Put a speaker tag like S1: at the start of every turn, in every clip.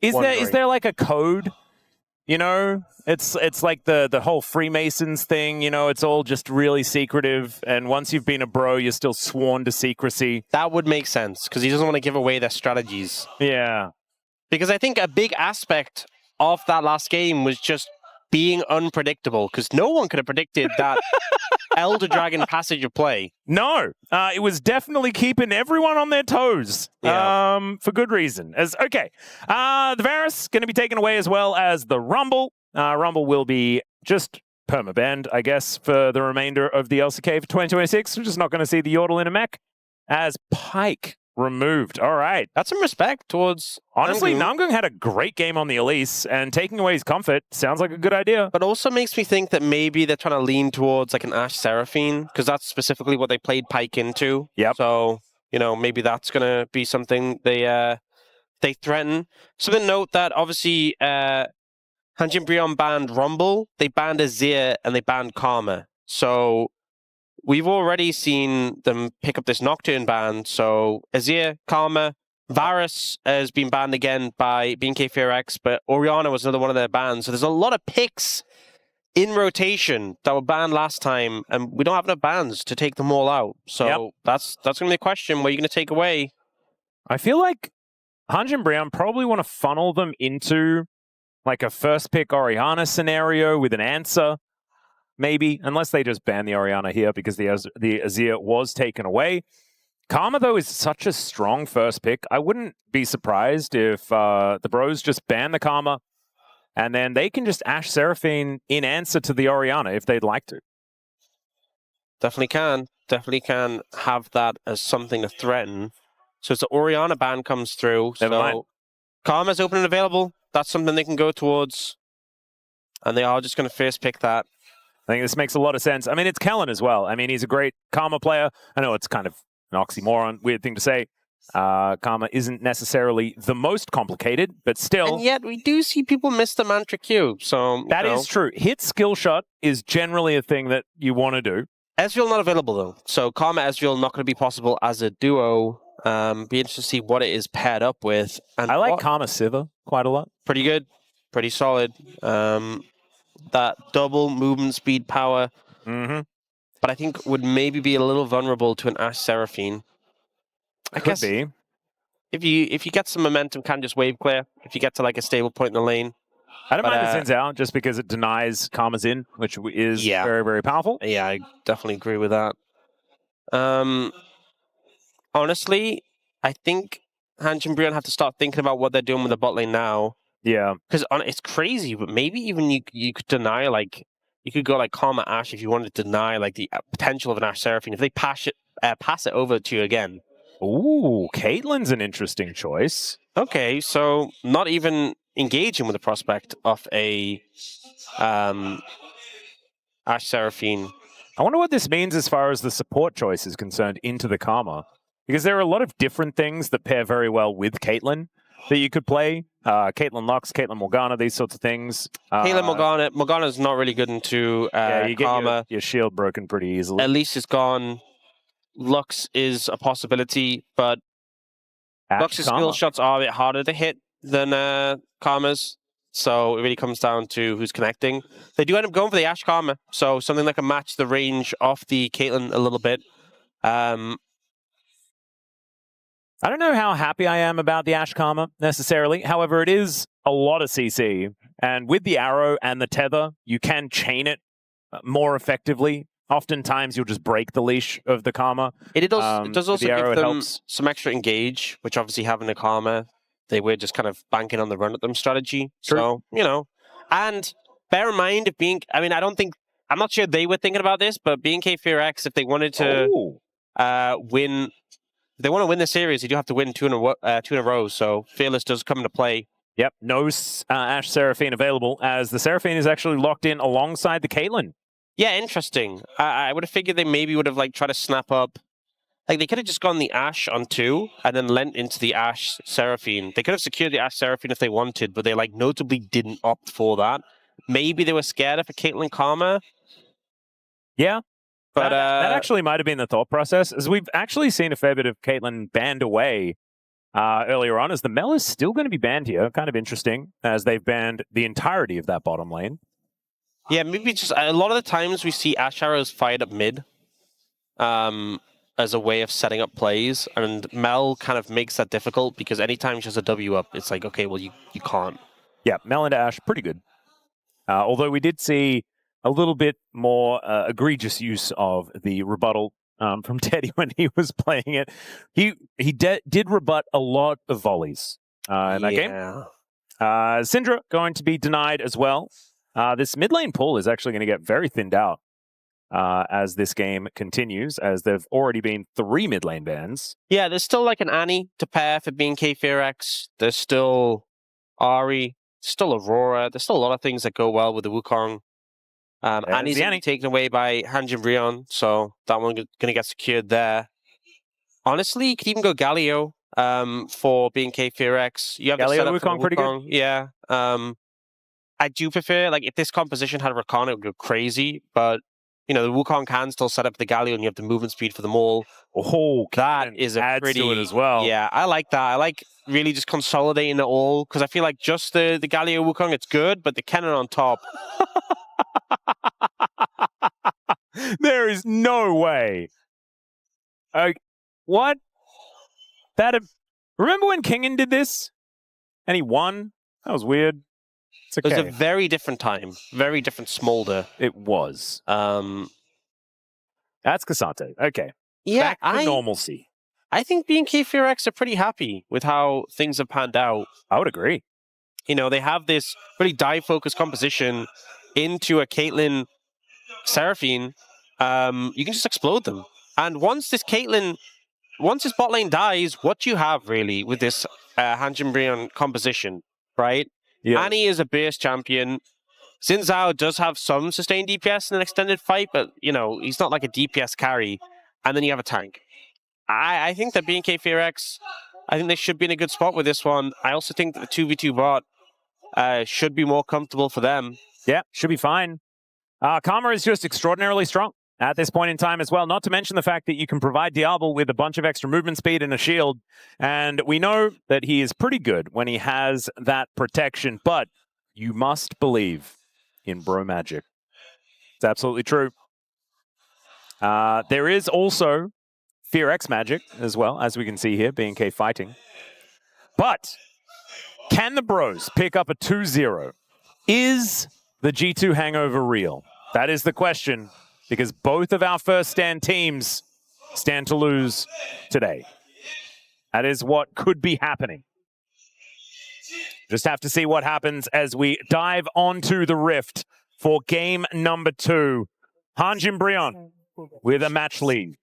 S1: Is there like a code? You know, it's like the whole Freemasons thing. You know, it's all just really secretive. And once you've been a bro, you're still sworn to secrecy.
S2: That would make sense because he doesn't want to give away their strategies.
S1: Yeah.
S2: Because I think a big aspect of that last game was just being unpredictable because no one could have predicted that Elder Dragon passage of play.
S1: No, it was definitely keeping everyone on their toes.
S2: Yeah.
S1: For good reason. The Varus going to be taken away as well as the Rumble. Rumble will be just permabanned, I guess, for the remainder of the LCK for 2026. We're just not going to see the Yordle in a mech as Pyke removed. All right.
S2: That's some respect towards
S1: Honestly,
S2: Namgung.
S1: Namgung had a great game on the Elise, and taking away his comfort sounds like a good idea.
S2: But also makes me think that maybe they're trying to lean towards like an Ashe Seraphine, because that's specifically what they played Pyke into.
S1: Yep.
S2: So, you know, maybe that's going to be something they threaten. So then note that obviously HANJIN BRION banned Rumble, they banned Azir, and they banned Karma. So we've already seen them pick up this Nocturne ban. So Azir, Karma, Varus has been banned again by BNK FEARX, but Orianna was another one of their bans. So there's a lot of picks in rotation that were banned last time, and we don't have enough bans to take them all out. So that's going to be a question. What are you going to take away?
S1: I feel like HANJIN BRION probably want to funnel them into like a first pick Orianna scenario with an answer. Maybe, unless they just ban the Orianna here because the Azir was taken away. Karma, though, is such a strong first pick. I wouldn't be surprised if the bros just ban the Karma, and then they can just Ashe Seraphine in answer to the Orianna if they'd like to.
S2: Definitely can. Definitely can have that as something to threaten. So it's the Orianna ban comes through.
S1: Never mind.
S2: Karma's open and available. That's something they can go towards. And they are just going to first pick that.
S1: I think this makes a lot of sense. I mean, it's Kellin as well. I mean, he's a great Karma player. I know it's kind of an oxymoron, weird thing to say. Karma isn't necessarily the most complicated, but still.
S2: And yet we do see people miss the Mantra Q. So
S1: that is true. Hit skill shot is generally a thing that you want to do.
S2: Ezreal not available though. So Karma Ezreal not going to be possible as a duo. Be interested to see what it is paired up with. And
S1: I like Karma Sivir quite a lot.
S2: Pretty good. Pretty solid. That double movement speed power. But I think would maybe be a little vulnerable to an Ashe Seraphine. I
S1: Could be.
S2: If you get some momentum, can just wave clear. If you get to like a stable point in the lane.
S1: I don't mind the Zin's out just because it denies Karma's in, which is very, very powerful.
S2: Yeah, I definitely agree with that. Honestly, I think HANJIN BRION have to start thinking about what they're doing with the bot lane now.
S1: Yeah.
S2: Because it's crazy, but maybe even you could deny, like, you could go like Karma Ashe if you wanted to deny like the potential of an Ashe Seraphine. If they pass it over to you again.
S1: Ooh, Caitlyn's an interesting choice.
S2: Okay, so not even engaging with the prospect of a Ashe Seraphine.
S1: I wonder what this means as far as the support choice is concerned into the Karma. Because there are a lot of different things that pair very well with Caitlyn that you could play. Caitlyn Lux, Caitlyn Morgana, these sorts of things.
S2: Caitlyn Morgana's not really good into
S1: you get
S2: Karma.
S1: your shield broken pretty easily.
S2: At least it's gone. Lux is a possibility, but Lux's skill shots are a bit harder to hit than Karma's. So it really comes down to who's connecting. They do end up going for the Ashe Karma, so something that can match the range of the Caitlyn a little bit.
S1: I don't know how happy I am about the Ashe Karma necessarily. However, it is a lot of CC. And with the arrow and the tether, you can chain it more effectively. Oftentimes, you'll just break the leash of the Karma.
S2: It does also give them some extra engage, which obviously having a Karma, they were just kind of banking on the run at them strategy.
S1: True.
S2: So, you know. And bear in mind, I'm not sure they were thinking about this, but BNK FEARX, if they wanted to win... If they want to win the series, you do have to win two in a row. So Fearless does come into play.
S1: Yep, no Ashe Seraphine available, as the Seraphine is actually locked in alongside the Caitlyn.
S2: Yeah, interesting. I would have figured they maybe would have like tried to snap up. Like they could have just gone the Ashe on 2 and then lent into the Ashe Seraphine. They could have secured the Ashe Seraphine if they wanted, but they like notably didn't opt for that. Maybe they were scared of a Caitlyn Karma.
S1: Yeah.
S2: But
S1: that actually might have been the thought process, as we've actually seen a fair bit of Caitlyn banned away earlier on, as the Mel is still going to be banned here. Kind of interesting, as they've banned the entirety of that bottom lane.
S2: Yeah, maybe just a lot of the times we see Ashe arrows fired up mid as a way of setting up plays, and Mel kind of makes that difficult because anytime she has a W up, it's like, okay, well, you can't.
S1: Yeah, Mel into Ashe, pretty good. Although we did see a little bit more egregious use of the rebuttal from Teddy when he was playing it. He did rebut a lot of volleys in that game. Syndra going to be denied as well. This mid lane pool is actually going to get very thinned out as this game continues, as there've already been 3 mid lane bans.
S2: Yeah, there's still like an Annie to pair for BNK FEARX. There's still Ari, still Aurora. There's still a lot of things that go well with the Wukong. Annie's Annie taken away by HANJIN BRION, so that one going to get secured there. Honestly, you could even go Galio for BNK FEARX. You have
S1: Galio Wukong pretty good.
S2: Yeah. I do prefer, like, if this composition had Rakan, it would go crazy, but you know, the Wukong can still set up the Galio and you have the movement speed for them all.
S1: Oh,
S2: that is a pretty...
S1: to it as well.
S2: Yeah, I like that. I like really just consolidating it all, because I feel like just the Galio Wukong, it's good, but the Kennen on top...
S1: There is no way. What? Remember when Kennen did this? And he won? That was weird. It's okay.
S2: It was a very different time. Very different smolder.
S1: It was. That's Cassante. Okay.
S2: Yeah,
S1: back to normalcy.
S2: I think BNK FEARX are pretty happy with how things have panned out.
S1: I would agree.
S2: You know, they have this really dive-focused composition into a Caitlyn Seraphine. You can just explode them. And once this bot lane dies, what do you have, really, with this HANJIN BRION composition, right? Yeah. Annie is a base champion. Zhao does have some sustained DPS in an extended fight, but, you know, he's not like a DPS carry. And then you have a tank. I think that BNK FEARX, I think they should be in a good spot with this one. I also think that the 2v2 bot should be more comfortable for them.
S1: Yeah, should be fine. Karma is just extraordinarily strong at this point in time as well, not to mention the fact that you can provide Diable with a bunch of extra movement speed and a shield, and we know that he is pretty good when he has that protection, but you must believe in bro magic. It's absolutely true. There is also FEARX magic as well, as we can see here, BNK fighting. But can the bros pick up a 2-0? Is the G2 hangover real? That is the question, because both of our first stand teams stand to lose today. That is what could be happening. Just have to see what happens as we dive onto the Rift for game number 2. HANJIN BRION with a match lead.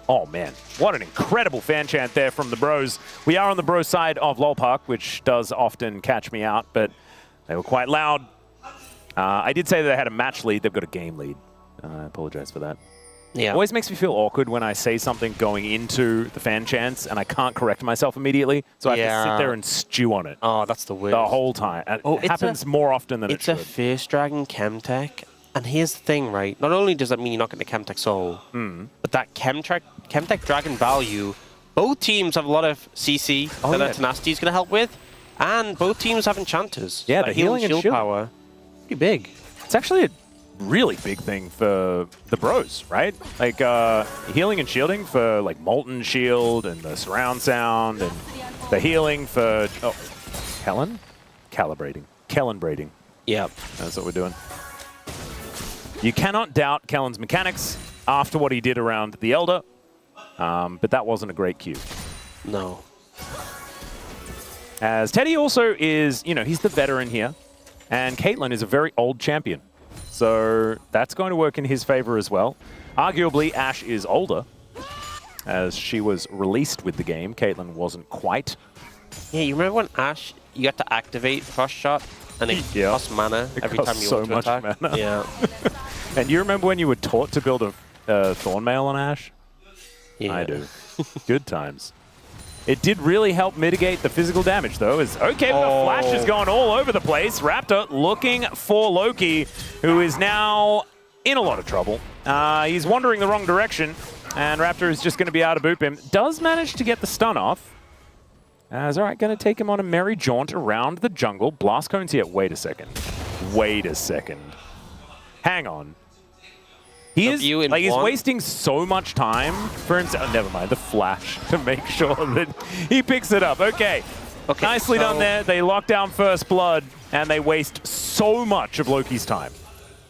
S1: Oh man, what an incredible fan chant there from the bros. We are on the bro side of LOL Park, which does often catch me out, but they were quite loud. I did say that they had a match lead. They've got a game lead. I apologize for that.
S2: Yeah.
S1: It always makes me feel awkward when I say something going into the fan chants and I can't correct myself immediately, so I have to sit there and stew on it.
S2: Oh, that's the worst.
S1: The whole time. It happens more often than it should.
S2: It's a Fierce Dragon Chemtech. And here's the thing, right? Not only does that mean you're not getting the Chemtech Soul, but that Chemtech Dragon value, both teams have a lot of CC that their Tenacity is going to help with, and both teams have enchanters.
S1: Yeah, the healing and shield
S2: power, pretty big.
S1: It's actually a really big thing for the bros, right? Like healing and shielding for like Molten Shield and the surround sound, and the healing for Kellin? Kellin braiding.
S2: Yep.
S1: That's what we're doing. You cannot doubt Kellen's mechanics after what he did around the Elder, but that wasn't a great cue.
S2: No.
S1: As Teddy also is, you know, he's the veteran here, and Caitlyn is a very old champion. So that's going to work in his favor as well. Arguably, Ashe is older, as she was released with the game. Caitlyn wasn't quite.
S2: Yeah, you remember when Ashe, you got to activate Frost Shot, and it cost mana every time you want to attack?
S1: Mana.
S2: Yeah.
S1: And you remember when you were taught to build a Thornmail on Ashe?
S2: Yeah.
S1: I do. Good times. It did really help mitigate the physical damage, though. Okay, the flash is going all over the place. Raptor looking for Loki, who is now in a lot of trouble. He's wandering the wrong direction, and Raptor is just going to be able to boop him. Does manage to get the stun off. All right, going to take him on a merry jaunt around the jungle. Blast cone's here. Wait a second. Wait a second. Hang on. He's wasting so much time for himself. Oh, never mind, the flash to make sure that he picks it up. Okay, nicely done there. They lock down first blood, and they waste so much of Loki's time.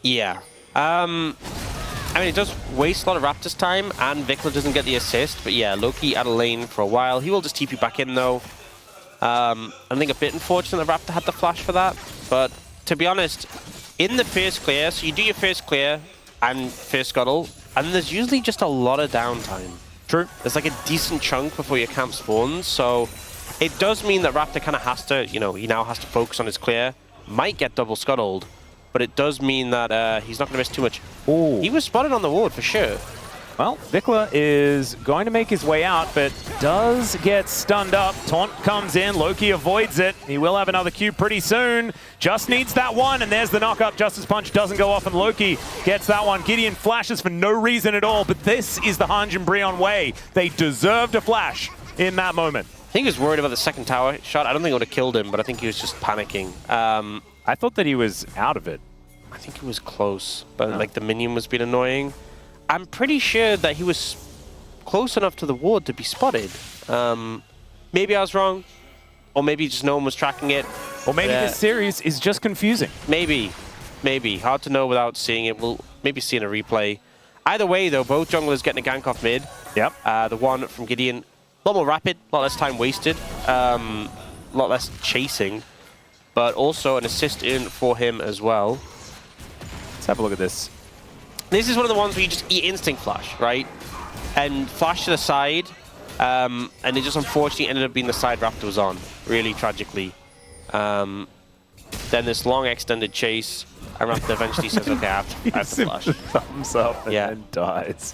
S2: Yeah. I mean, it does waste a lot of Raptor's time, and VicLa doesn't get the assist. But yeah, Loki out of lane for a while. He will just TP back in, though. I think a bit unfortunate that Raptor had the flash for that. But to be honest, in the first clear, so you do your first clear, and first scuttle, and there's usually just a lot of downtime.
S1: True.
S2: There's like a decent chunk before your camp spawns, so it does mean that Raptor kind of has to, you know, he now has to focus on his clear. Might get double scuttled, but it does mean that he's not going to miss too much.
S1: Ooh.
S2: He was spotted on the ward for sure.
S1: Well, VicLa is going to make his way out, but does get stunned up. Taunt comes in, Loki avoids it. He will have another Q pretty soon. Just needs that one, and there's the knock-up. Justice Punch doesn't go off, and Loki gets that one. Gideon flashes for no reason at all, but this is the HANJIN BRION way. They deserved a flash in that moment.
S2: I think he was worried about the second tower shot. I don't think it would have killed him, but I think he was just panicking.
S1: I thought that he was out of it.
S2: I think he was close, but like the minion was being annoying. I'm pretty sure that he was close enough to the ward to be spotted. Maybe I was wrong, or maybe just no one was tracking it.
S1: Or maybe this series is just confusing.
S2: Maybe. Hard to know without seeing it. We'll maybe see in a replay. Either way, though, both junglers getting a gank off mid.
S1: Yep.
S2: The one from Gideon, a lot more rapid, a lot less time wasted, a lot less chasing, but also an assist in for him as well.
S1: Let's have a look at this.
S2: This is one of the ones where you just eat instinct flash, right? And flash to the side, and it just unfortunately ended up being the side Raptor was on, really tragically. Then this long extended chase, and Raptor eventually says, okay, I have to flash.
S1: Thumbs up and then dies.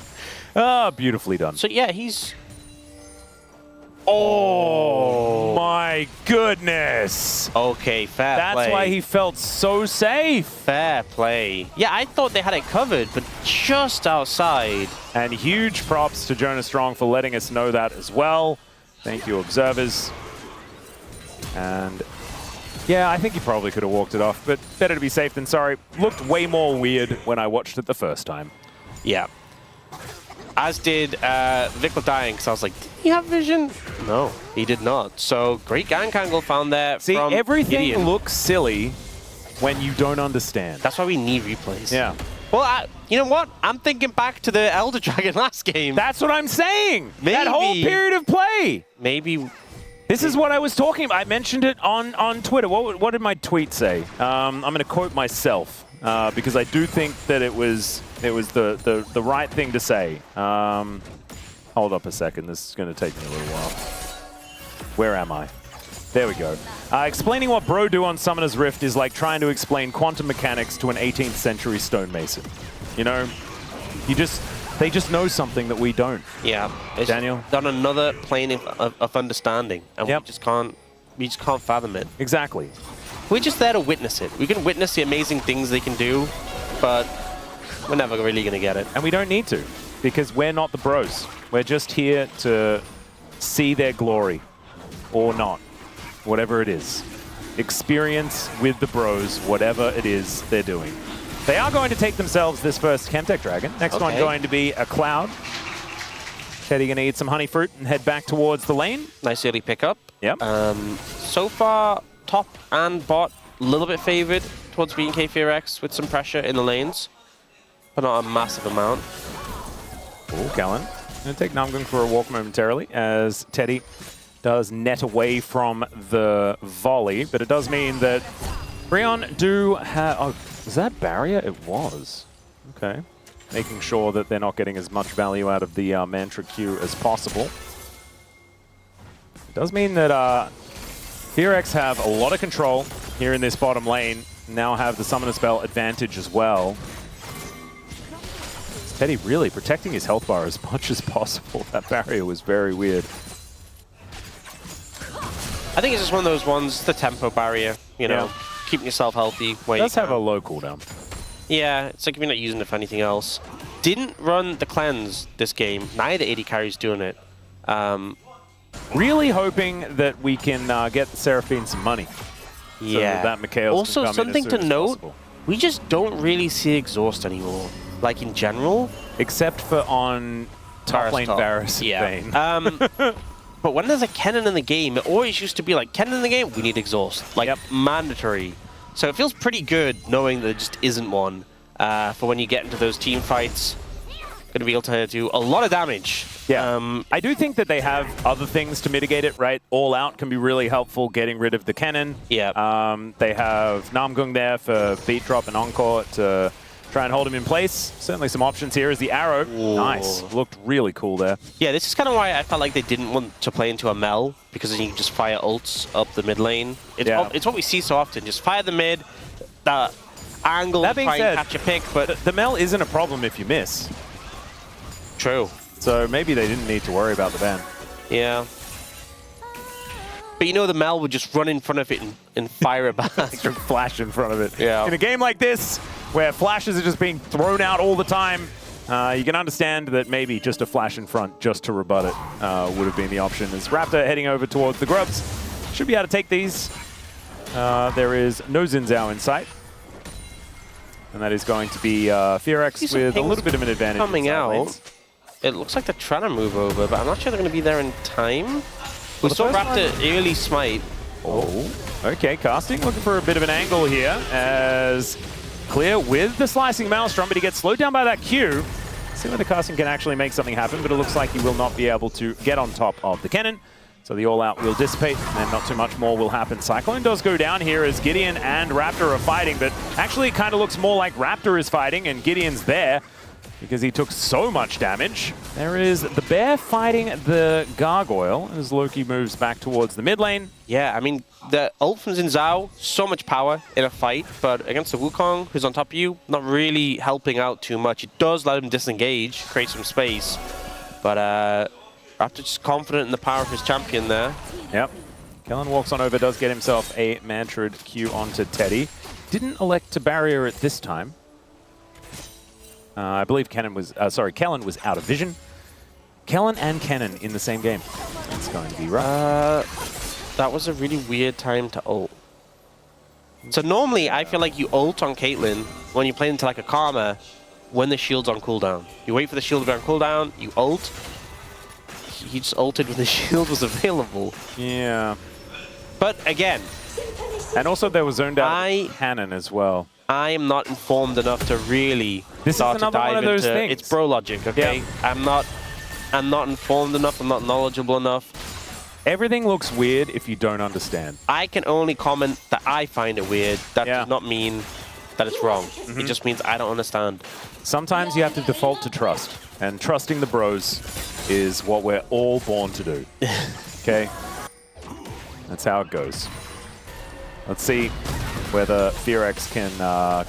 S1: Ah, beautifully done.
S2: So yeah, he's...
S1: Oh my goodness.
S2: Okay, fair play.
S1: That's why he felt so safe.
S2: Fair play. Yeah, I thought they had it covered, but just outside.
S1: And huge props to Jonah Strong for letting us know that as well. Thank you, observers. And yeah, I think he probably could have walked it off, but better to be safe than sorry. Looked way more weird when I watched it the first time.
S2: Yeah. As did VicLa dying, because I was like, did he have vision? No, he did not. So, great gank angle found there.
S1: See,
S2: from
S1: everything
S2: Gideon.
S1: looks silly when you don't understand.
S2: That's why we need replays.
S1: Yeah.
S2: Well, you know what? I'm thinking back to the Elder Dragon last game.
S1: That's what I'm saying.
S2: Maybe.
S1: That whole period of play.
S2: Maybe.
S1: This is what I was talking about. I mentioned it on Twitter. What did my tweet say? I'm going to quote myself because I do think that it was the right thing to say. Hold up a second. This is going to take me a little while. Where am I? There we go. Explaining what bro do on Summoner's Rift is like trying to explain quantum mechanics to an 18th century stonemason. You know, they just know something that we don't.
S2: Yeah, it's
S1: Daniel?
S2: on another plane of understanding, and we just can't fathom it.
S1: Exactly.
S2: We're just there to witness it. We can witness the amazing things they can do, but we're never really going to get it.
S1: And we don't need to, because we're not the bros. We're just here to see their glory, or not, whatever it is. Experience with the bros, whatever it is they're doing. They are going to take themselves this first Chemtech Dragon. Next one going to be a Cloud. Teddy going to eat some honey fruit and head back towards the lane.
S2: Nice early pickup.
S1: Yep.
S2: So far, top and bot, a little bit favored towards BNK FEARX with some pressure in the lanes, but not a massive amount.
S1: Oh, Kellin. Going to take Namgung for a walk momentarily as Teddy does net away from the volley, but it does mean that Brion do have... Oh, was that barrier? It was. Okay. Making sure that they're not getting as much value out of the Mantra Q as possible. It does mean that FEARX have a lot of control here in this bottom lane. Now have the Summoner Spell advantage as well. Teddy really protecting his health bar as much as possible. That barrier was very weird.
S2: I think it's just one of those ones, the tempo barrier, you know, keeping yourself healthy. Where
S1: It does have a low cooldown.
S2: Yeah, it's like if you're not using it for anything else. Didn't run the cleanse this game. Neither AD carry's doing it.
S1: Really hoping that we can get the Seraphine some money.
S2: Yeah.
S1: So that Mikhail's
S2: also,
S1: can come
S2: something
S1: in as
S2: to
S1: soon as
S2: note,
S1: possible.
S2: we just don't really see exhaust anymore. Like in general.
S1: Except for on top lane Varus and Vayne.
S2: But when there's a Kennen in the game, it always used to be like, Kennen in the game, we need exhaust. Like, mandatory. So it feels pretty good knowing that there just isn't one for when you get into those team fights. Going to be able to do a lot of damage.
S1: Yeah, I do think that they have other things to mitigate it, right? All out can be really helpful getting rid of the Kennen.
S2: Yeah.
S1: They have Namgung there for beat drop and encore to try and hold him in place. Certainly some options here is the arrow.
S2: Ooh.
S1: Nice. Looked really cool there.
S2: Yeah, this is kind of why I felt like they didn't want to play into a Mel, because then you can just fire ults up the mid lane. It's what we see so often. Just fire the mid, the angle,
S1: that being
S2: try
S1: said,
S2: and catch a pick, but
S1: the Mel isn't a problem if you miss.
S2: True.
S1: So maybe they didn't need to worry about the ban.
S2: Yeah. But you know the Mel would just run in front of it and fire it back.
S1: Flash in front of it.
S2: Yeah.
S1: In a game like this, where flashes are just being thrown out all the time, you can understand that maybe just a flash in front just to rebut it would have been the option. As Raptor heading over towards the grubs, should be able to take these. There is no Xin Zhao in sight. And that is going to be FearX with a little bit of an advantage.
S2: Coming out, it looks like they're trying to move over, but I'm not sure they're going to be there in time. We saw Raptor early smite.
S1: Oh, okay, casting, looking for a bit of an angle here as Clear with the slicing Maelstrom, but he gets slowed down by that Q. See whether casting can actually make something happen, but it looks like he will not be able to get on top of the Kennen. So the all-out will dissipate, and then not too much more will happen. Cyclone does go down here as Gideon and Raptor are fighting, but actually it kind of looks more like Raptor is fighting and Gideon's there because he took so much damage. There is the bear fighting the gargoyle as Loki moves back towards the mid lane.
S2: Yeah, I mean, the ult from Xin Zhao, so much power in a fight, but against the Wukong, who's on top of you, not really helping out too much. It does let him disengage, create some space, but Raptor just confident in the power of his champion there.
S1: Yep. Kellin walks on over, does get himself a mantrad Q onto Teddy. Didn't elect to barrier it this time. I believe Kellin was out of vision. Kellin and Kennen in the same game. That's going to be rough.
S2: That was a really weird time to ult. So normally, I feel like you ult on Caitlyn when you play into like a Karma when the shield's on cooldown. You wait for the shield to be on cooldown, you ult. He just ulted when the shield was available.
S1: Yeah.
S2: But again...
S1: And also there was zoned out Kennen as well.
S2: I am not informed enough to really start to dive into
S1: things.
S2: It's bro logic, okay? Yeah. I'm not informed enough, I'm not knowledgeable enough.
S1: Everything looks weird if you don't understand.
S2: I can only comment that I find it weird. That does not mean that it's wrong. It just means I don't understand.
S1: Sometimes you have to default to trust. And trusting the bros is what we're all born to do. Okay? That's how it goes. Let's see whether FearX can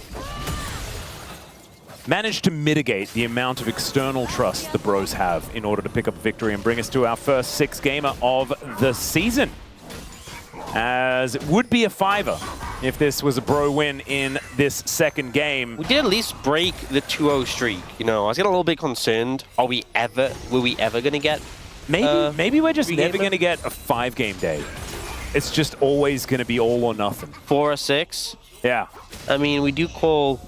S1: manage to mitigate the amount of external trust the bros have in order to pick up a victory and bring us to our first 6 gamer of the season. As it would be a 5-er if this was a bro win in this second game.
S2: We did at least break the 2-0 streak. You know, I was getting a little bit concerned. Were we ever going to get
S1: Maybe we're just never going to get a 5-game day. It's just always going to be all or nothing.
S2: 4 or 6?
S1: Yeah.
S2: I mean, we do call...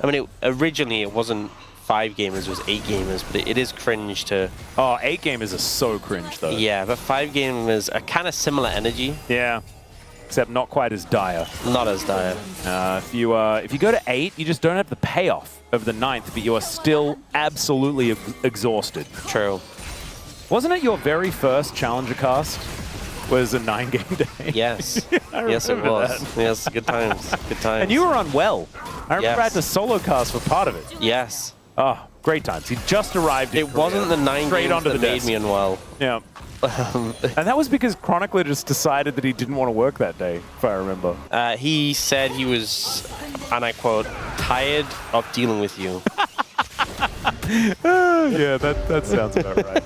S2: I mean, originally it wasn't 5 gamers, it was 8 gamers, but it is cringe to...
S1: Oh, 8 gamers are so cringe, though.
S2: Yeah, but 5 gamers are kind of similar energy.
S1: Yeah. Except not quite as dire.
S2: Not as dire.
S1: If you go to 8, you just don't have the payoff of the 9th, but you are still absolutely exhausted.
S2: True.
S1: Wasn't it your very first Challenger cast? Was a 9-game day?
S2: Yes. Yes, it was. That. Yes, good times. Good times.
S1: And you were unwell. I remember I had to solo cast for part of it.
S2: Yes.
S1: Oh, great times. He just arrived in
S2: It wasn't the 9 games that made me unwell.
S1: Yeah. And that was because Chronicler just decided that he didn't want to work that day, if I remember.
S2: He said he was, and I quote, tired of dealing with you.
S1: Yeah, that sounds about right.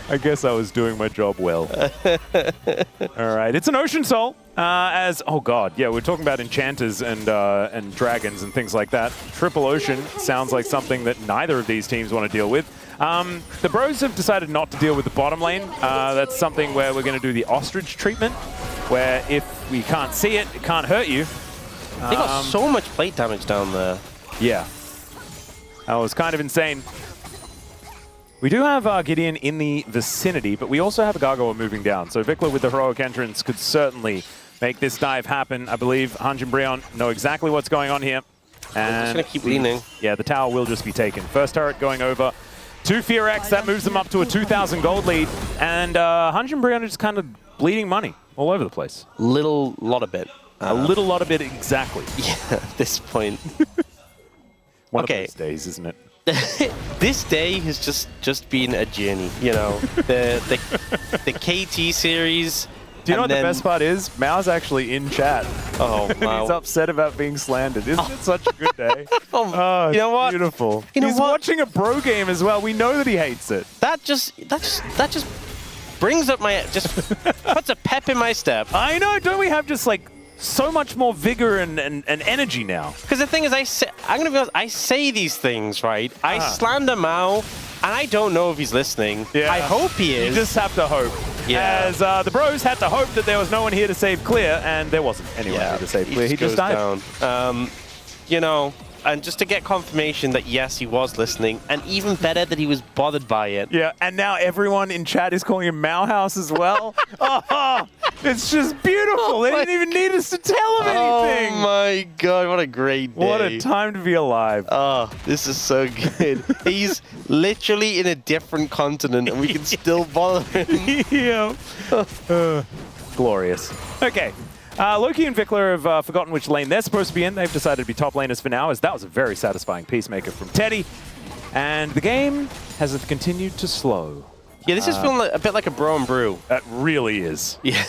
S1: I guess I was doing my job well. All right, it's an Ocean Soul. Oh god, yeah, we're talking about enchanters and dragons and things like that. Triple Ocean sounds like something that neither of these teams want to deal with. The Bros have decided not to deal with the bottom lane. That's something where we're going to do the ostrich treatment, where if we can't see it, it can't hurt you.
S2: They got so much plate damage down there.
S1: Yeah. That was kind of insane. We do have GIDEON in the vicinity, but we also have a Gargoyle moving down. So VicLa with the heroic entrance could certainly make this dive happen. I believe HANJIN BRION know exactly what's going on here. And
S2: we're just going to keep leaning.
S1: Yeah, the tower will just be taken. First turret going over to FEARX. That moves them up to a 2,000 gold lead. And HANJIN BRION are just kind of bleeding money all over the place.
S2: A lot of it.
S1: A lot of it, exactly.
S2: Yeah, at this point.
S1: One of those days, isn't it?
S2: This day has just been a journey, you know. The KT series.
S1: Do you know what the best part is? Mao's actually in chat.
S2: Oh, wow.
S1: He's upset about being slandered. Isn't it such a good day?
S2: Oh, you know what?
S1: Beautiful.
S2: You know
S1: He's watching a bro game as well. We know that he hates it.
S2: That just brings up just puts a pep in my step.
S1: I know. Don't we have just like so much more vigor and energy now?
S2: Because the thing is, I'm gonna be honest, I say these things, right? I slander Mao, and I don't know if he's listening.
S1: Yeah.
S2: I hope he is.
S1: You just have to hope.
S2: Yeah.
S1: As the Bros had to hope that there was no one here to save clear, and there wasn't anyone here to save clear. He just died.
S2: Down. You know, and just to get confirmation that yes, he was listening, and even better that he was bothered by it.
S1: Yeah, and now everyone in chat is calling him Mao House as well. Oh, it's just beautiful. They didn't even need us to tell him anything.
S2: Oh my god, what a great day.
S1: What a time to be alive.
S2: Oh, this is so good. He's literally in a different continent and we can still bother him.
S1: Yeah. Glorious. Okay. Loki and VicLa have forgotten which lane they're supposed to be in. They've decided to be top laners for now, as that was a very satisfying Peacemaker from Teddy. And the game has continued to slow.
S2: Yeah, this is feeling a bit like a bro and brew.
S1: That really is.
S2: Yeah.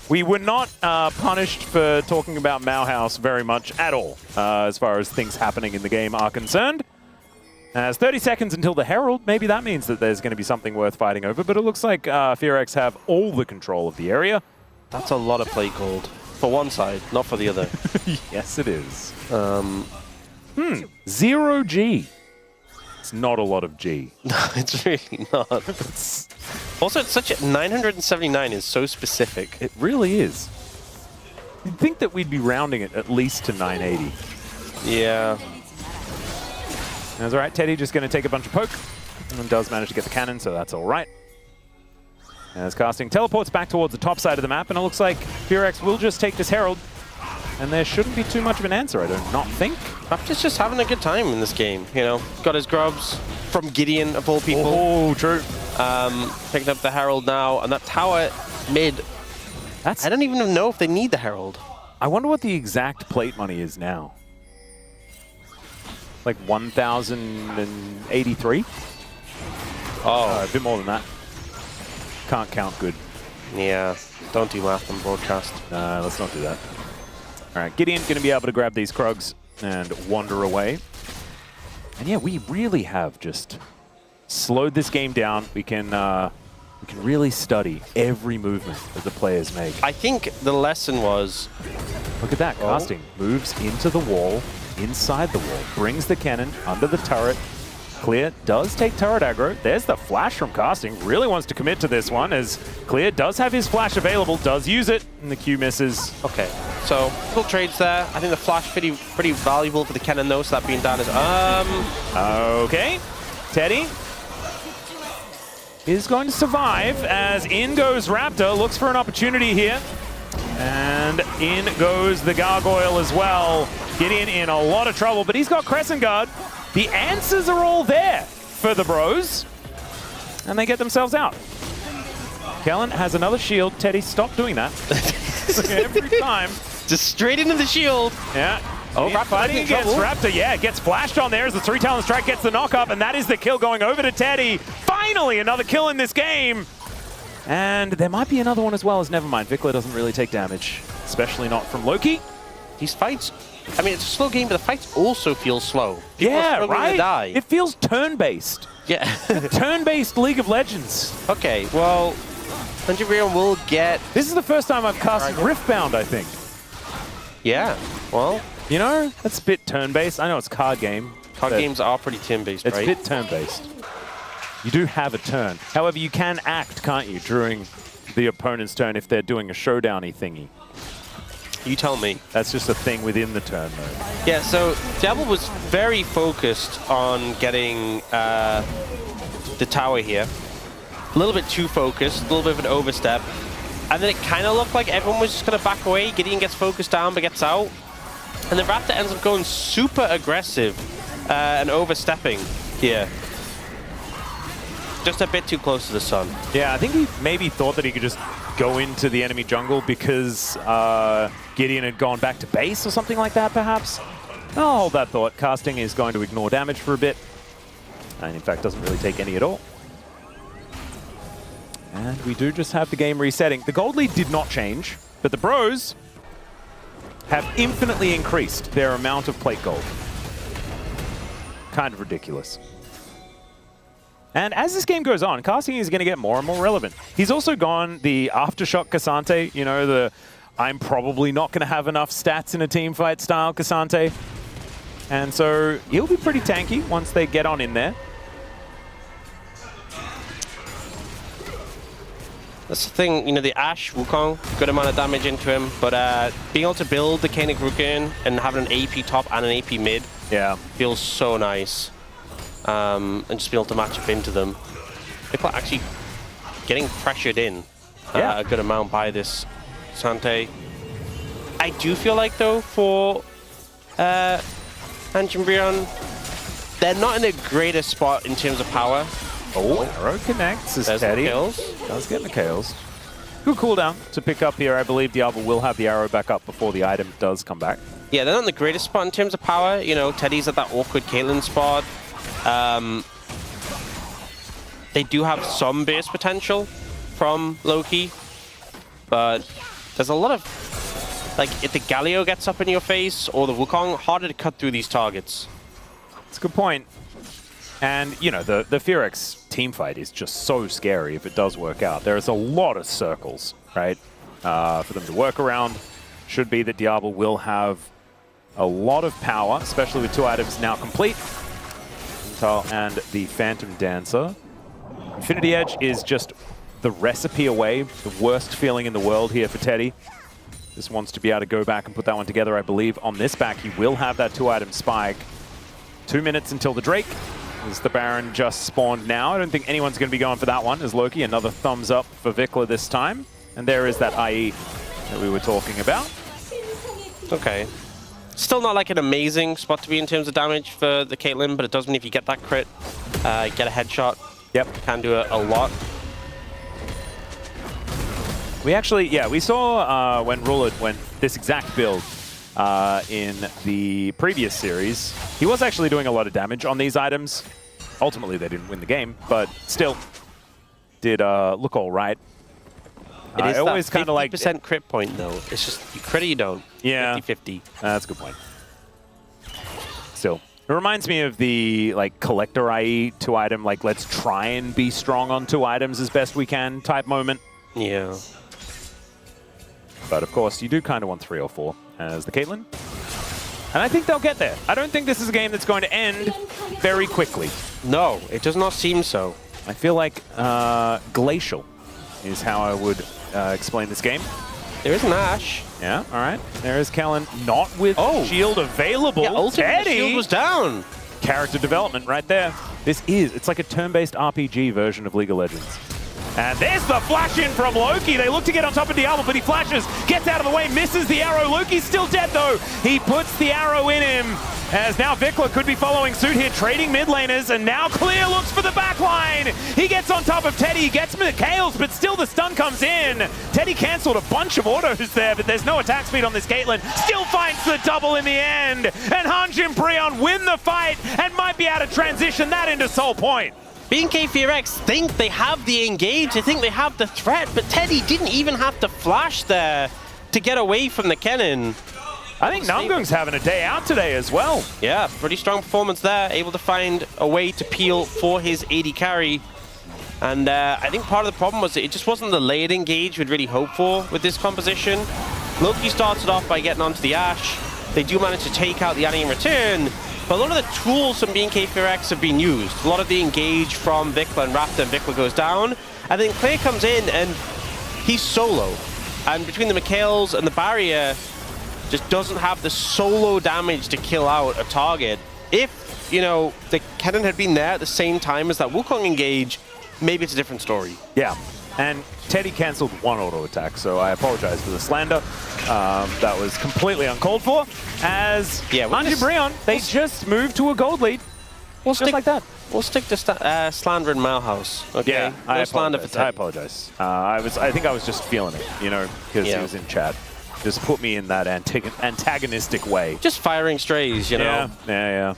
S1: We were not punished for talking about Mao House very much at all, as far as things happening in the game are concerned. As 30 seconds until the Herald, maybe that means that there's going to be something worth fighting over, but it looks like FEARX have all the control of the area.
S2: That's a lot of plate gold. For one side, not for the other.
S1: Yes, it is. 0 G. It's not a lot of G.
S2: No, it's really not. Also, it's such a 979 is so specific.
S1: It really is. You'd think that we'd be rounding it at least to 980.
S2: Yeah.
S1: That's all right. Teddy just going to take a bunch of poke and does manage to get the cannon, so that's all right. As casting teleports back towards the top side of the map, and it looks like FEARX will just take this Herald, and there shouldn't be too much of an answer, I do not think.
S2: Raptor's just having a good time in this game, you know. Got his grubs from GIDEON, of all people.
S1: Oh, true.
S2: Picking up the Herald now, and that tower mid. I don't even know if they need the Herald.
S1: I wonder what the exact plate money is now. Like 1,083?
S2: Oh.
S1: A bit more than that. Can't count good.
S2: Yeah, don't do math on broadcast.
S1: No, let's not do that. All right, GIDEON going to be able to grab these Krugs and wander away. And yeah, we really have just slowed this game down. We can really study every movement that the players make.
S2: I think the lesson was...
S1: Look at that, casting. Moves into the wall, inside the wall, brings the cannon under the turret. Clear does take turret aggro. There's the flash from casting. Really wants to commit to this one, as Clear does have his flash available, does use it, and the Q misses.
S2: Okay, so little trades there. I think the flash pretty valuable for the Kennen though, so that being done is
S1: Okay, Teddy is going to survive as in goes Raptor. Looks for an opportunity here, and in goes the Gargoyle as well. GIDEON in a lot of trouble, but he's got Crescent Guard. The answers are all there for the Bros, and they get themselves out. Kellin has another shield. Teddy, stop doing that. Every time.
S2: Just straight into the shield.
S1: Yeah.
S2: Oh,
S1: Raptor fighting against Raptor. Yeah, gets flashed on there as the 3-talent strike gets the knock up, and that is the kill going over to Teddy. Finally, another kill in this game. And there might be another one as well, as never mind. VicLa doesn't really take damage, especially not from Loki.
S2: these fights, I mean, it's a slow game, but the fights also feel slow. People are
S1: Yeah,
S2: struggling to
S1: right?
S2: die.
S1: It feels turn-based.
S2: Yeah.
S1: Turn-based League of Legends.
S2: Okay, well, HANJIN BRION will get...
S1: This is the first time I've casted Riftbound, I think.
S2: Yeah, well...
S1: You know, that's a bit turn-based. I know it's a card game.
S2: Card games are pretty turn-based, right?
S1: It's a bit turn-based. You do have a turn. However, you can act, can't you, during the opponent's turn if they're doing a showdown-y thingy.
S2: You tell me.
S1: That's just a thing within the turn, though.
S2: Yeah, so Diable was very focused on getting the tower here. A little bit too focused, a little bit of an overstep. And then it kind of looked like everyone was just going to back away. GIDEON gets focused down, but gets out. And the Raptor ends up going super aggressive and overstepping here. Just a bit too close to the sun.
S1: Yeah, I think he maybe thought that he could just go into the enemy jungle because GIDEON had gone back to base or something like that, perhaps. I'll hold that thought. Casting is going to ignore damage for a bit. And in fact, doesn't really take any at all. And we do just have the game resetting. The gold lead did not change, but the bros have infinitely increased their amount of plate gold. Kind of ridiculous. And as this game goes on, casting is going to get more and more relevant. He's also gone the Aftershock Cassante, you know, the I'm probably not going to have enough stats in a team fight style Cassante. And so he'll be pretty tanky once they get on in there.
S2: That's the thing, you know, the Ashe, Wukong, good amount of damage into him, but being able to build the Kennen and having an AP top and an AP mid feels so nice. And just be able to match up into them. People are actually getting pressured in a good amount by this Sante. I do feel like, though, for HANJIN BRION, they're not in the greatest spot in terms of power.
S1: Oh, arrow connects as
S2: There's
S1: Teddy
S2: the kills.
S1: does get the kills. Good cooldown to pick up here. I believe Diable will have the arrow back up before the item does come back.
S2: Yeah, they're not in the greatest spot in terms of power. You know, Teddy's at that awkward Caitlyn spot. They do have some base potential from Loki, but there's a lot of, like, if the Galio gets up in your face or the Wukong, harder to cut through these targets.
S1: That's a good point. And, you know, the FEARX team fight is just so scary if it does work out. There's a lot of circles, right, for them to work around. Should be that Diable will have a lot of power, especially with 2 items now complete. And the Phantom Dancer. Infinity Edge is just the recipe away, the worst feeling in the world here for Teddy. Just wants to be able to go back and put that one together, I believe. On this back, he will have that 2-item spike. 2 minutes until the Drake. As the Baron just spawned now. I don't think anyone's going to be going for that one as Loki. Another thumbs up for VicLa this time. And there is that IE that we were talking about.
S2: Okay. Still not like an amazing spot to be in terms of damage for the Caitlyn, but it does mean if you get that crit, get a headshot.
S1: Yep.
S2: Can do a lot.
S1: We actually, we saw when Ruled went this exact build in the previous series. He was actually doing a lot of damage on these items. Ultimately, they didn't win the game, but still did look all right.
S2: It is
S1: always
S2: that
S1: kind of like
S2: 50% crit point, though. It's just, you crit or you don't.
S1: Yeah.
S2: 50-50.
S1: That's a good point. Still, it reminds me of the like collector IE 2-item, like let's try and be strong on 2 items as best we can type moment.
S2: Yeah.
S1: But of course, you do kind of want 3 or 4 as the Caitlyn. And I think they'll get there. I don't think this is a game that's going to end very quickly.
S2: No, it does not seem so.
S1: I feel like glacial is how I would explain this game.
S2: There is an Ashe.
S1: Yeah, all right. There is Kellin, not with shield available.
S2: Yeah, ultimately the shield was down.
S1: Character development right there. It's like a turn-based RPG version of League of Legends. And there's the flash in from Loki. They look to get on top of Diable, but he flashes, gets out of the way, misses the arrow. Loki's still dead, though. He puts the arrow in him, as now VicLa could be following suit here, trading mid laners, and now Clear looks for the back line. He gets on top of Teddy, gets him at Chaos, but still the stun comes in. Teddy cancelled a bunch of autos there, but there's no attack speed on this Caitlyn. Still finds the double in the end, and HANJIN BRION win the fight and might be able to transition that into Soul Point.
S2: BNK FEARX think they have the engage, they think they have the threat, but Teddy didn't even have to flash there to get away from the Kennen.
S1: I think Namgung's having a day out today as well.
S2: Yeah, pretty strong performance there. Able to find a way to peel for his AD carry. And I think part of the problem was that it just wasn't the layered engage we'd really hoped for with this composition. Loki started off by getting onto the Ashe. They do manage to take out the Annie in return, but a lot of the tools from BNK FEARX have been used. A lot of the engage from VicLa and Raptor, and VicLa goes down. And then Clay comes in and he's solo. And between the Mikhails and the barrier, just doesn't have the solo damage to kill out a target. If, you know, the Kennen had been there at the same time as that Wukong engage, maybe it's a different story.
S1: Yeah, and Teddy cancelled one auto attack, so I apologize for the slander. That was completely uncalled for. As HANJIN BRION, they just moved to a gold lead. Just like that.
S2: We'll stick to slander in Malhouse. Okay.
S1: Yeah,
S2: no slander for Teddy.
S1: I apologize. I think I was just feeling it, you know, because he was in chat. Just put me in that antagonistic way.
S2: Just firing strays, you know.
S1: Yeah.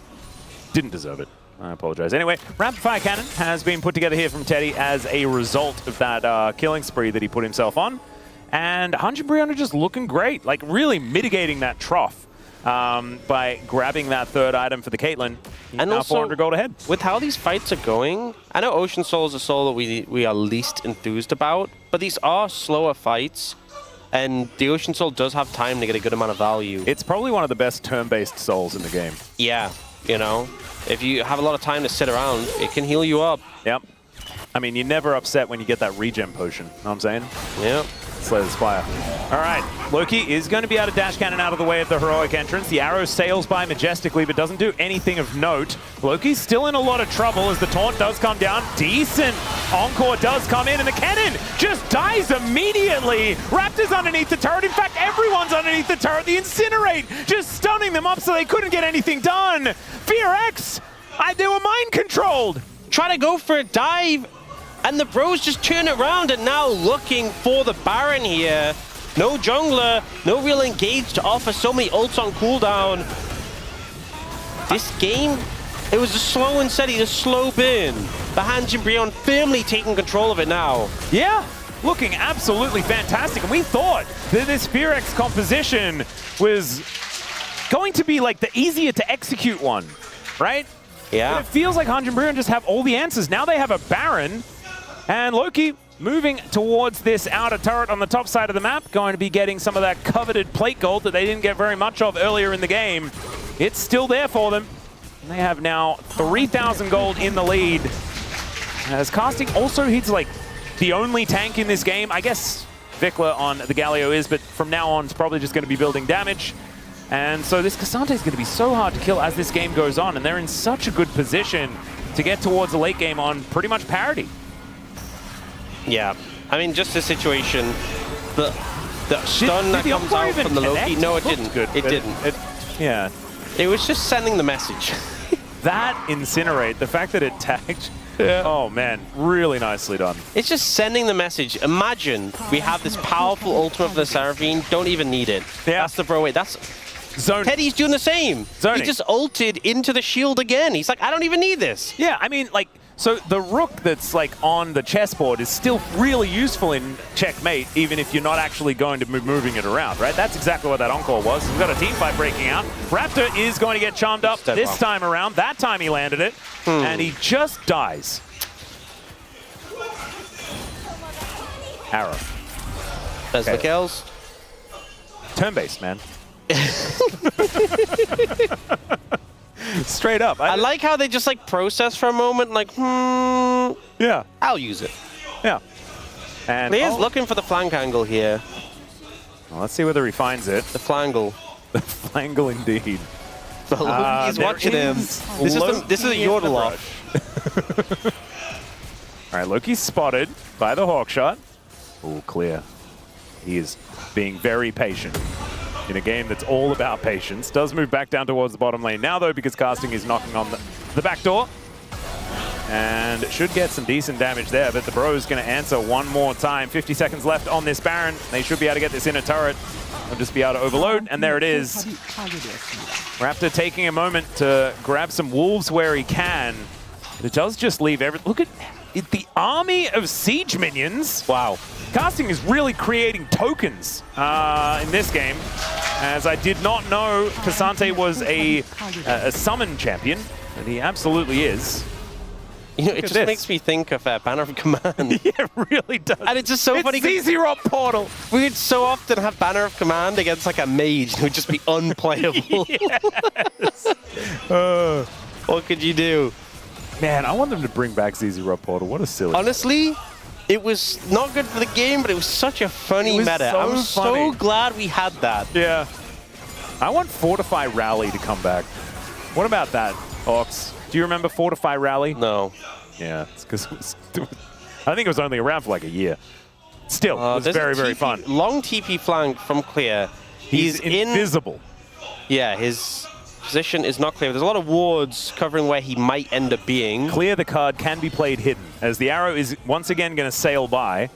S1: Didn't deserve it. I apologize. Anyway, rapid fire cannon has been put together here from Teddy as a result of that killing spree that he put himself on. And HANJIN BRION are just looking great, like really mitigating that trough by grabbing that third item for the Caitlyn. And now 400 gold ahead.
S2: With how these fights are going, I know Ocean Soul is a soul that we are least enthused about, but these are slower fights. And the Ocean Soul does have time to get a good amount of value.
S1: It's probably one of the best turn-based souls in the game.
S2: Yeah, you know, if you have a lot of time to sit around, it can heal you up.
S1: Yep. I mean, you're never upset when you get that regen potion. Know what I'm saying?
S2: Yep.
S1: Slay the Spire. All right, Loki is going to be able to dash cannon out of the way of the heroic entrance. The arrow sails by majestically, but doesn't do anything of note. Loki's still in a lot of trouble as the taunt does come down. Decent encore does come in, and the cannon just dies immediately. Raptor's underneath the turret. In fact, everyone's underneath the turret. The Incinerate just stunning them up so they couldn't get anything done. FEARX, they were mind controlled.
S2: Trying to go for a dive. And the bros just turn around and now looking for the Baron here. No jungler, no real engage to offer so many ults on cooldown. This game, it was a slow and steady, a slow burn. The HANJIN BRION firmly taking control of it now.
S1: Yeah, looking absolutely fantastic. And we thought that this FEARX composition was going to be like the easier to execute one, right?
S2: Yeah.
S1: But it feels like HANJIN BRION just have all the answers. Now they have a Baron. And Loki moving towards this outer turret on the top side of the map, going to be getting some of that coveted plate gold that they didn't get very much of earlier in the game. It's still there for them. And they have now 3,000 gold in the lead. As casting also hits like the only tank in this game. I guess VicLa on the Galio is, but from now on it's probably just going to be building damage. And so this Cassante is going to be so hard to kill as this game goes on, and they're in such a good position to get towards the late game on pretty much parity.
S2: Yeah, I mean, just the situation, the stun that comes out from the Loki. No, it didn't. It didn't.
S1: Yeah.
S2: It was just sending the message.
S1: That Incinerate, the fact that it tagged, oh man, really nicely done.
S2: It's just sending the message. Imagine we have this powerful ultimate for the Seraphine, don't even need it.
S1: Yeah.
S2: That's the bro way. That's
S1: zoning.
S2: Teddy's doing the same.
S1: Zoning.
S2: He just ulted into the shield again. He's like, I don't even need this.
S1: Yeah, I mean, like, so the rook that's like on the chessboard is still really useful in checkmate, even if you're not actually going to be moving it around, right? That's exactly what that encore was. We've got a team fight breaking out. Raptor is going to get charmed up this time around. That time he landed it, and he just dies. Arrow.
S2: There's the kills.
S1: Turn-based, man. Straight up.
S2: I like how they just like process for a moment, like,
S1: yeah,
S2: I'll use it.
S1: Yeah. And
S2: he is looking for the flank angle here.
S1: Well, let's see whether he finds it.
S2: The flangle.
S1: The flangle indeed.
S2: He's watching him. This is a yodel off.
S1: All right, Loki's spotted by the Hawkshot. Oh, clear. He is being very patient in a game that's all about patience. Does move back down towards the bottom lane now, though, because casting is knocking on the back door. And should get some decent damage there, but the bro's going to answer one more time. 50 seconds left on this Baron. They should be able to get this inner turret. They'll just be able to overload, and there it is. Raptor taking a moment to grab some wolves where he can. But it does just leave look at the army of siege minions. Wow. Casting is really creating tokens in this game. as I did not know K'Sante was a summon champion, and he absolutely is.
S2: You know, it just makes me think of Banner of Command.
S1: Yeah, it really does.
S2: And it's just so funny.
S1: It's Z-Rock Portal.
S2: We would so often have Banner of Command against like a mage who would just be unplayable.
S1: Yes.
S2: What could you do?
S1: Man, I want them to bring back Z-Rock Portal. What a silly.
S2: Honestly, it was not good for the game, but it was such a funny meta.
S1: So
S2: I'm so glad we had that.
S1: Yeah. I want Fortify Rally to come back. What about that, Aux? Do you remember Fortify Rally?
S2: No.
S1: Yeah, it's because I think it was only around for like a year. Still, it was very, very fun.
S2: Long TP flank from Clear.
S1: He's invisible.
S2: Yeah, his position is not clear. There's a lot of wards covering where he might end up being.
S1: Clear the card can be played hidden, as the arrow is once again going to sail by.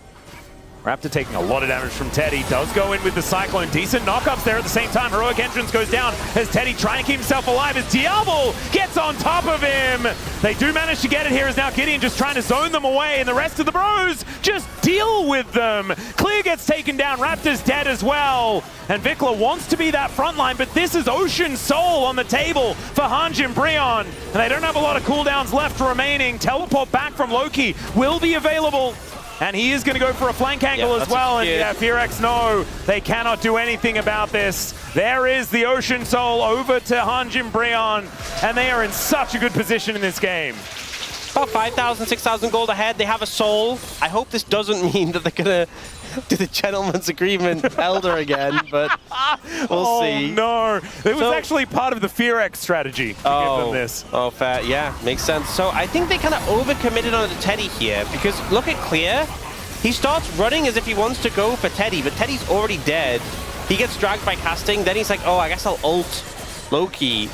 S1: Raptor taking a lot of damage from Teddy. Does go in with the Cyclone. Decent knockups there at the same time. Heroic Entrance goes down as Teddy trying to keep himself alive as Diable gets on top of him. They do manage to get it here as now GIDEON just trying to zone them away, and the rest of the bros just deal with them. Clear gets taken down. Raptor's dead as well. And VicLa wants to be that front line, but this is Ocean Soul on the table for HANJIN BRION. And they don't have a lot of cooldowns left remaining. Teleport back from Loki will be available. And he is going to go for a flank angle as well. And yeah, FEARX, no, they cannot do anything about this. There is the Ocean Soul over to HANJIN BRION, and they are in such a good position in this game.
S2: About 5,000, 6,000 gold ahead. They have a soul. I hope this doesn't mean that they're going to do the gentleman's agreement Elder again, but we'll see.
S1: Oh, no. It was actually part of the FEARX strategy to give them this.
S2: Oh, fair. Yeah, makes sense. So I think they kind of overcommitted on the Teddy here, because look at Clear. He starts running as if he wants to go for Teddy, but Teddy's already dead. He gets dragged by casting. Then he's like, oh, I guess I'll ult Loki.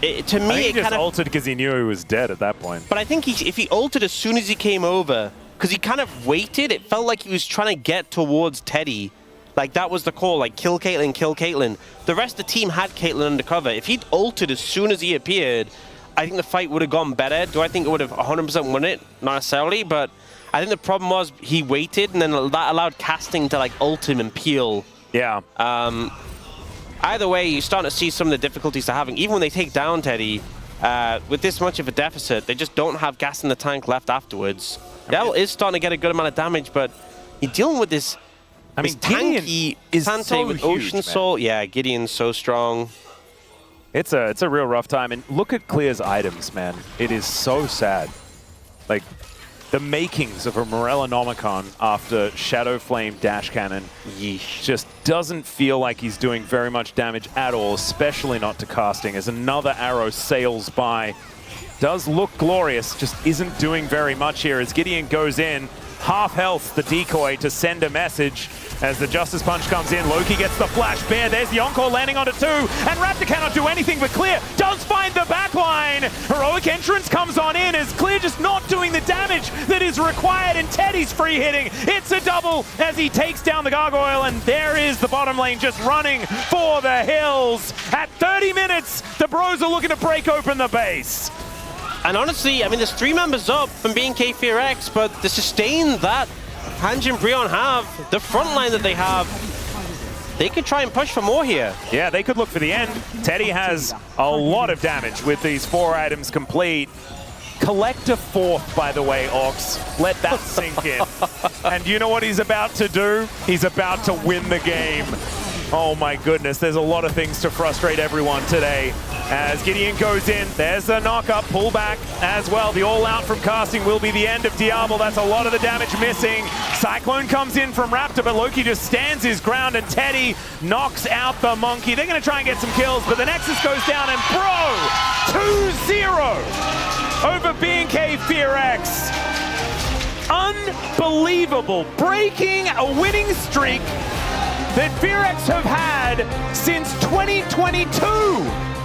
S2: To me,
S1: he just ulted because he knew he was dead at that point.
S2: But I think if he ulted as soon as he came over, because he kind of waited, it felt like he was trying to get towards Teddy. Like, that was the call, like, kill Caitlyn, kill Caitlyn. The rest of the team had Caitlyn undercover. If he'd ulted as soon as he appeared, I think the fight would have gone better. Do I think it would have 100% won it? Not necessarily, but I think the problem was he waited, and then that allowed casting to, like, ult him and peel.
S1: Yeah.
S2: Either way, you're starting to see some of the difficulties they're having. Even when they take down Teddy, with this much of a deficit, they just don't have gas in the tank left afterwards. Diable is starting to get a good amount of damage, but you're dealing with this, tanky Sante with Ocean Soul. Yeah, GIDEON's so strong.
S1: It's a real rough time. And look at Clear's items, man. It is so sad. Like, the makings of a Morellonomicon after Shadow Flame Dash Cannon just doesn't feel like he's doing very much damage at all, especially not to casting, as another arrow sails by. Does look glorious, just isn't doing very much here as GIDEON goes in. Half health, the decoy to send a message as the Justice Punch comes in. Loki gets the Flash Bear. There's the Encore landing onto 2. And Raptor cannot do anything but Clear does find the backline. Heroic Entrance comes on in as Clear just not doing the damage that is required. And Teddy's free hitting. It's a double as he takes down the Gargoyle. And there is the bottom lane just running for the hills. At 30 minutes, the bros are looking to break open the base.
S2: And honestly, I mean, there's 3 members up from BNK FEARX, but the sustain that HANJIN BRION have, the front line that they have, they could try and push for more here.
S1: Yeah, they could look for the end. Teddy has a lot of damage with these 4 items complete. Collect a 4th, by the way, Aux. Let that sink in. And you know what he's about to do? He's about to win the game. Oh my goodness, there's a lot of things to frustrate everyone today. As GIDEON goes in, there's the knock-up, pullback as well. The all-out from casting will be the end of Diable. That's a lot of the damage missing. Cyclone comes in from Raptor, but Loki just stands his ground, and Teddy knocks out the monkey. They're going to try and get some kills, but the Nexus goes down, and bro, 2-0 over BNK FEARX. Unbelievable, breaking a winning streak that FEARX have had since 2022.